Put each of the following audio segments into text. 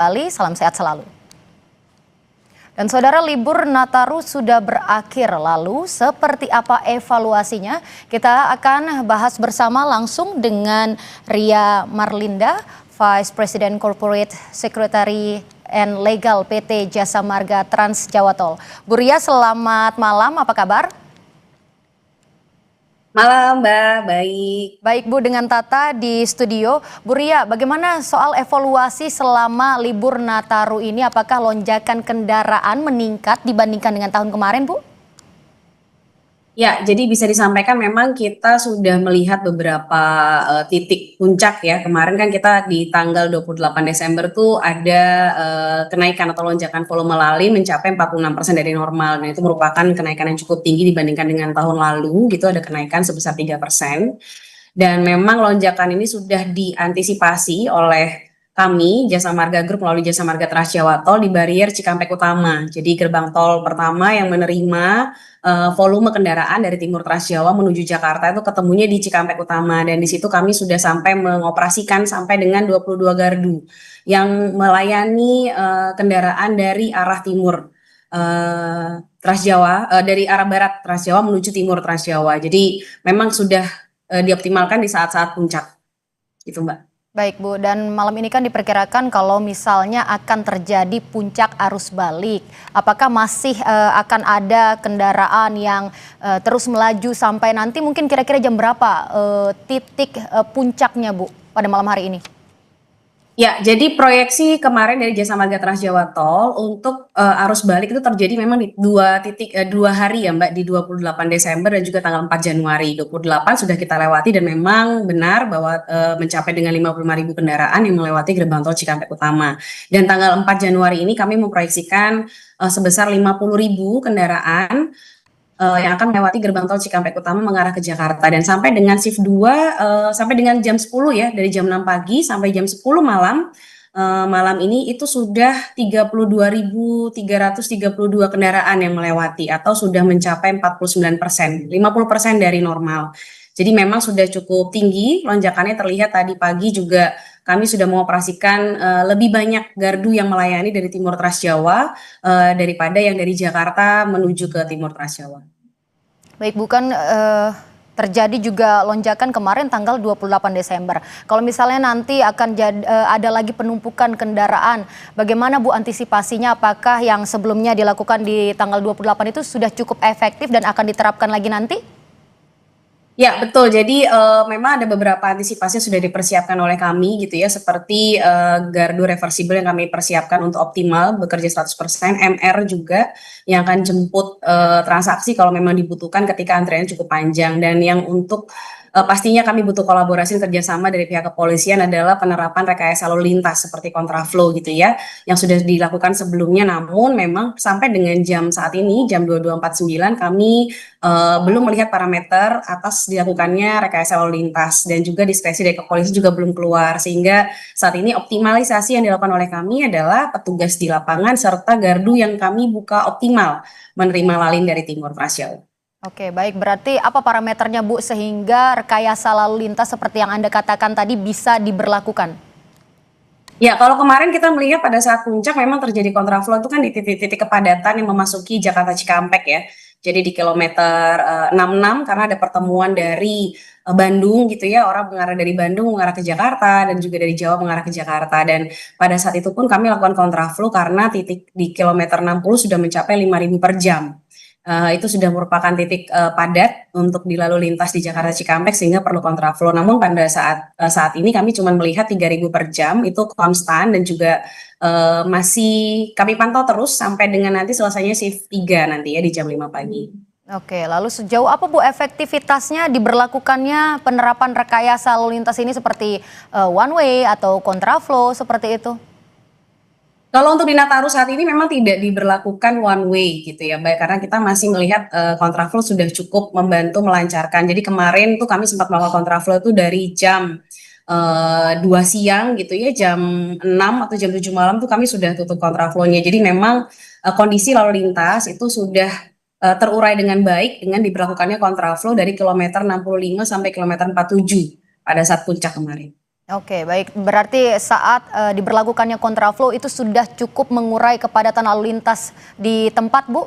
Bali, salam sehat selalu. Dan saudara, libur Nataru sudah berakhir, lalu seperti apa evaluasinya? Kita akan bahas bersama langsung dengan Ria Marlinda, Vice President Corporate Secretary and Legal PT Jasa Marga Trans Jawa Tol. Bu Ria, selamat malam, apa kabar? Malam Mbak, baik. Baik Bu, dengan Tata di studio. Bu Ria, bagaimana soal evaluasi selama libur Nataru ini? Apakah lonjakan kendaraan meningkat dibandingkan dengan tahun kemarin, Bu? Ya, jadi bisa disampaikan memang kita sudah melihat beberapa titik puncak ya. Kemarin kan kita di tanggal 28 Desember tuh ada kenaikan atau lonjakan volume lali mencapai 46% dari normal. Nah, itu merupakan kenaikan yang cukup tinggi dibandingkan dengan tahun lalu, gitu ada kenaikan sebesar 3%. Dan memang lonjakan ini sudah diantisipasi oleh kami, Jasa Marga Group melalui Jasa Marga Trans Jawa Tol di barier Cikampek Utama. Jadi gerbang tol pertama yang menerima volume kendaraan dari timur Trans Jawa menuju Jakarta itu ketemunya di Cikampek Utama, dan di situ kami sudah sampai mengoperasikan sampai dengan 22 gardu yang melayani kendaraan dari arah timur Trans Jawa, dari arah barat Trans Jawa menuju timur Trans Jawa. Jadi memang sudah dioptimalkan di saat-saat puncak, gitu Mbak. Baik Bu, dan malam ini kan diperkirakan kalau misalnya akan terjadi puncak arus balik. Apakah masih akan ada kendaraan yang terus melaju sampai nanti mungkin kira-kira jam berapa titik puncaknya Bu pada malam hari ini? Ya, jadi proyeksi kemarin dari Jasa Marga Trans Jawa Tol untuk arus balik itu terjadi memang di dua hari ya Mbak, di 28 Desember dan juga tanggal 4 Januari. 28 sudah kita lewati dan memang benar bahwa mencapai dengan 55.000 kendaraan yang melewati gerbang tol Cikampek Utama. Dan tanggal 4 Januari ini kami memproyeksikan sebesar 50.000 kendaraan yang akan melewati gerbang tol Cikampek Utama mengarah ke Jakarta, dan sampai dengan shift 2 sampai dengan jam 10 ya, dari jam 6 pagi sampai jam 10 malam malam ini itu sudah 32.332 kendaraan yang melewati atau sudah mencapai 49%, 50% dari normal. Jadi memang sudah cukup tinggi lonjakannya, terlihat tadi pagi juga kami sudah mengoperasikan lebih banyak gardu yang melayani dari timur Trans Jawa daripada yang dari Jakarta menuju ke timur Trans Jawa. Baik, bukan terjadi juga lonjakan kemarin tanggal 28 Desember. Kalau misalnya nanti akan ada lagi penumpukan kendaraan, bagaimana Bu antisipasinya? Apakah yang sebelumnya dilakukan di tanggal 28 itu sudah cukup efektif dan akan diterapkan lagi nanti? Ya, betul. Jadi memang ada beberapa antisipasi yang sudah dipersiapkan oleh kami gitu ya, seperti gardu reversibel yang kami persiapkan untuk optimal bekerja 100%, MR juga yang akan jemput transaksi kalau memang dibutuhkan ketika antriannya cukup panjang. Dan yang untuk pastinya kami butuh kolaborasi kerjasama dari pihak kepolisian adalah penerapan rekayasa lalu lintas seperti kontraflow gitu ya, yang sudah dilakukan sebelumnya, namun memang sampai dengan jam saat ini jam 22.49 kami belum melihat parameter atas dilakukannya rekayasa lalu lintas, dan juga diskresi dari kepolisian juga belum keluar, sehingga saat ini optimalisasi yang dilakukan oleh kami adalah petugas di lapangan serta gardu yang kami buka optimal menerima lalin dari timur Trans Jawa. Oke, baik. Berarti apa parameternya Bu sehingga rekayasa lalu lintas seperti yang Anda katakan tadi bisa diberlakukan? Ya, kalau kemarin kita melihat pada saat puncak memang terjadi kontraflow itu kan di titik-titik kepadatan yang memasuki Jakarta Cikampek ya. Jadi di kilometer 66 karena ada pertemuan dari Bandung gitu ya, orang mengarah dari Bandung mengarah ke Jakarta dan juga dari Jawa mengarah ke Jakarta, dan pada saat itu pun kami lakukan kontraflow karena titik di kilometer 60 sudah mencapai 5.000 per jam. Itu sudah merupakan titik padat untuk dilalu lintas di Jakarta Cikampek sehingga perlu kontraflow. Namun pada saat ini kami cuma melihat 3.000 per jam, itu konstan dan juga masih kami pantau terus sampai dengan nanti selesainya shift 3 nanti ya di jam 5 pagi. Oke, lalu sejauh apa Bu efektivitasnya diberlakukannya penerapan rekayasa lalu lintas ini seperti one way atau kontraflow seperti itu? Kalau untuk di Nataru saat ini memang tidak diberlakukan one way gitu ya, Mbak, karena kita masih melihat kontraflow sudah cukup membantu melancarkan. Jadi kemarin tuh kami sempat melakukan kontraflow itu dari jam 2 siang gitu ya, jam 6 atau jam 7 malam tuh kami sudah tutup kontraflownya. Jadi memang kondisi lalu lintas itu sudah terurai dengan baik dengan diberlakukannya kontraflow dari kilometer 65 sampai kilometer 47 pada saat puncak kemarin. Oke, baik. Berarti saat diberlakukannya kontraflow itu sudah cukup mengurai kepadatan lalu lintas di tempat, Bu?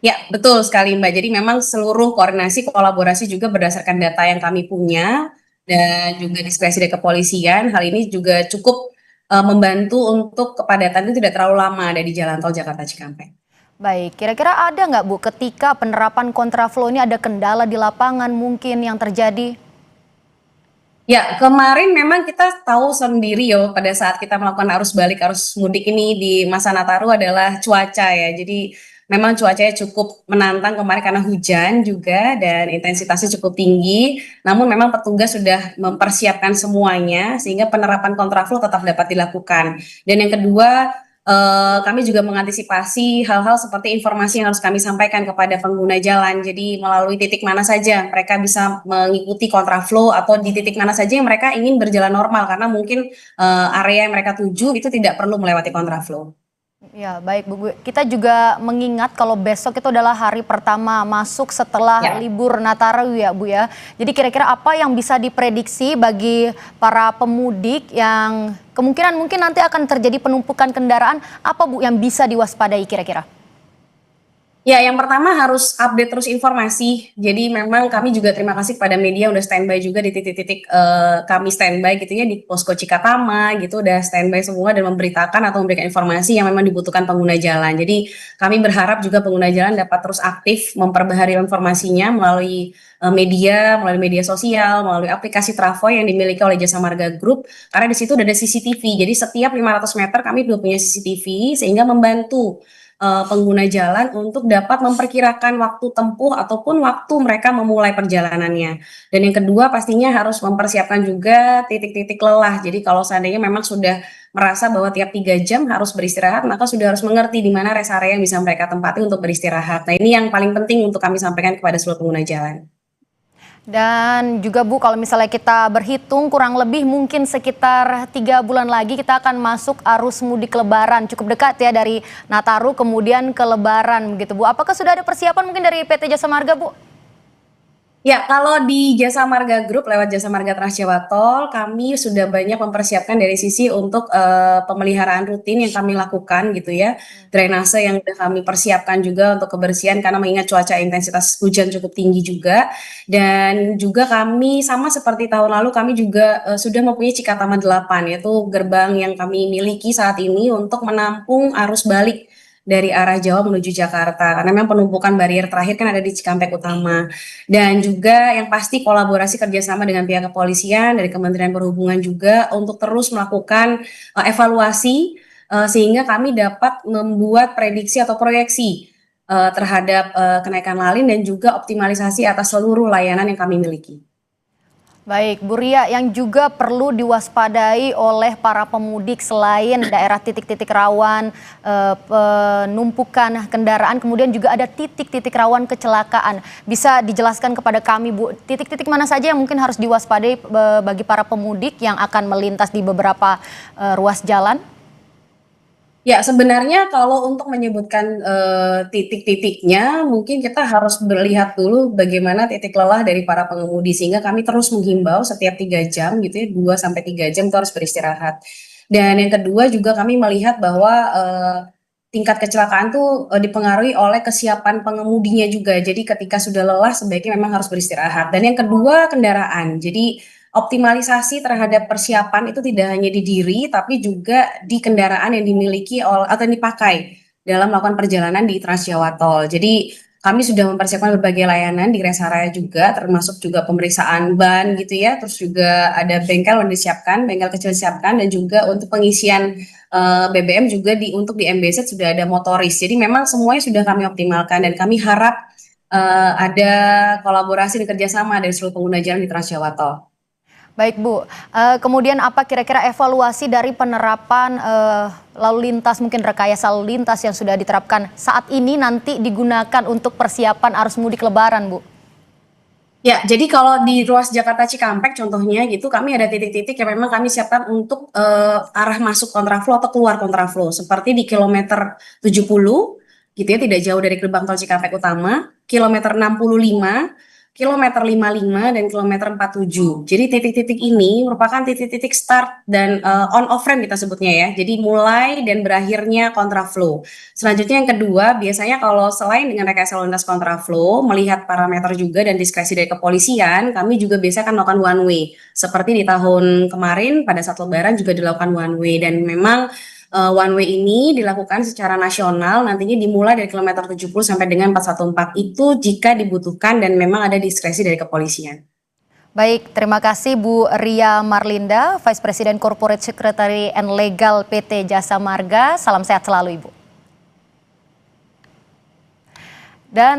Ya, betul sekali Mbak. Jadi memang seluruh koordinasi kolaborasi juga berdasarkan data yang kami punya dan juga diskresi dari kepolisian. Hal ini juga cukup membantu untuk kepadatan itu tidak terlalu lama ada di jalan tol Jakarta Cikampek. Baik, kira-kira ada nggak Bu ketika penerapan kontraflow ini ada kendala di lapangan mungkin yang terjadi? Ya, kemarin memang kita tahu sendiri yo pada saat kita melakukan arus balik, arus mudik ini di masa Nataru adalah cuaca ya. Jadi memang cuacanya cukup menantang kemarin karena hujan juga dan intensitasnya cukup tinggi. Namun memang petugas sudah mempersiapkan semuanya sehingga penerapan kontraflow tetap dapat dilakukan. Dan yang kedua, kami juga mengantisipasi hal-hal seperti informasi yang harus kami sampaikan kepada pengguna jalan. Jadi melalui titik mana saja mereka bisa mengikuti kontraflow atau di titik mana saja yang mereka ingin berjalan normal karena mungkin area yang mereka tuju itu tidak perlu melewati kontraflow. Ya, baik Bu. Kita juga mengingat kalau besok itu adalah hari pertama masuk setelah Ya. libur Nataru ya Bu ya. Jadi kira-kira apa yang bisa diprediksi bagi para pemudik yang kemungkinan mungkin nanti akan terjadi penumpukan kendaraan, apa Bu yang bisa diwaspadai kira-kira? Ya, yang pertama harus update terus informasi. Jadi memang kami juga terima kasih kepada media udah standby juga di titik-titik kami standby gitu ya di posko Cikatama gitu udah standby semua dan memberitakan atau memberikan informasi yang memang dibutuhkan pengguna jalan. Jadi kami berharap juga pengguna jalan dapat terus aktif memperbaharui informasinya melalui melalui media sosial, melalui aplikasi Travoy yang dimiliki oleh Jasa Marga Group karena di situ udah ada CCTV. Jadi setiap 500 meter kami sudah punya CCTV sehingga membantu pengguna jalan untuk dapat memperkirakan waktu tempuh ataupun waktu mereka memulai perjalanannya. Dan yang kedua pastinya harus mempersiapkan juga titik-titik lelah. Jadi kalau seandainya memang sudah merasa bahwa tiap 3 jam harus beristirahat, maka sudah harus mengerti di mana rest area yang bisa mereka tempati untuk beristirahat. Nah ini yang paling penting untuk kami sampaikan kepada seluruh pengguna jalan. Dan juga Bu, kalau misalnya kita berhitung kurang lebih mungkin sekitar 3 bulan lagi kita akan masuk arus mudik Lebaran. Cukup dekat ya dari Nataru kemudian ke Lebaran begitu Bu. Apakah sudah ada persiapan mungkin dari PT Jasa Marga Bu? Ya, kalau di Jasa Marga Group lewat Jasa Marga Trans Jawa Tol, kami sudah banyak mempersiapkan dari sisi untuk pemeliharaan rutin yang kami lakukan gitu ya. Drainase yang sudah kami persiapkan juga untuk kebersihan karena mengingat cuaca intensitas hujan cukup tinggi juga. Dan juga kami sama seperti tahun lalu kami juga sudah mempunyai Cikatama 8 yaitu gerbang yang kami miliki saat ini untuk menampung arus balik dari arah Jawa menuju Jakarta karena memang penumpukan barier terakhir kan ada di Cikampek Utama dan juga yang pasti kolaborasi kerjasama dengan pihak kepolisian dari Kementerian Perhubungan juga untuk terus melakukan evaluasi sehingga kami dapat membuat prediksi atau proyeksi terhadap kenaikan lalin dan juga optimalisasi atas seluruh layanan yang kami miliki. Baik, Bu Ria, yang juga perlu diwaspadai oleh para pemudik selain daerah titik-titik rawan penumpukan kendaraan, kemudian juga ada titik-titik rawan kecelakaan. Bisa dijelaskan kepada kami, Bu, titik-titik mana saja yang mungkin harus diwaspadai bagi para pemudik yang akan melintas di beberapa ruas jalan? Ya, sebenarnya kalau untuk menyebutkan titik-titiknya, mungkin kita harus melihat dulu bagaimana titik lelah dari para pengemudi sehingga kami terus menghimbau setiap 3 jam gitu ya, 2 sampai 3 jam itu harus beristirahat. Dan yang kedua juga kami melihat bahwa tingkat kecelakaan tuh dipengaruhi oleh kesiapan pengemudinya juga. Jadi ketika sudah lelah sebaiknya memang harus beristirahat. Dan yang kedua kendaraan. Jadi optimalisasi terhadap persiapan itu tidak hanya di diri, tapi juga di kendaraan yang dimiliki atau yang dipakai dalam melakukan perjalanan di Trans Jawa Tol. Jadi kami sudah mempersiapkan berbagai layanan di rest area juga, termasuk juga pemeriksaan ban gitu ya, terus juga ada bengkel yang disiapkan, bengkel kecil disiapkan, dan juga untuk pengisian BBM juga untuk di MBZ sudah ada motoris. Jadi memang semuanya sudah kami optimalkan dan kami harap ada kolaborasi dan kerjasama dari seluruh pengguna jalan di Trans Jawa Tol. Baik Bu, kemudian apa kira-kira evaluasi dari penerapan lalu lintas, mungkin rekayasa lalu lintas yang sudah diterapkan saat ini nanti digunakan untuk persiapan arus mudik Lebaran, Bu? Ya, jadi kalau di ruas Jakarta Cikampek contohnya gitu, kami ada titik-titik yang memang kami siapkan untuk arah masuk kontraflow atau keluar kontraflow. Seperti di kilometer 70, gitu ya, tidak jauh dari gerbang tol Cikampek Utama, kilometer 65, kilometer 55 dan kilometer 47. Jadi titik-titik ini merupakan titik-titik start dan on off ramp kita sebutnya ya. Jadi mulai dan berakhirnya kontraflow. Selanjutnya yang kedua, biasanya kalau selain dengan rekayasa lalu lintas kontraflow, melihat parameter juga dan diskresi dari kepolisian, kami juga biasanya akan melakukan one way. Seperti di tahun kemarin pada saat Lebaran juga dilakukan one way, dan memang one way ini dilakukan secara nasional, nantinya dimulai dari kilometer 70 sampai dengan 414 itu jika dibutuhkan dan memang ada diskresi dari kepolisian. Baik, terima kasih Bu Ria Marlinda, Vice President Corporate Secretary and Legal PT Jasa Marga. Salam sehat selalu Ibu. Dan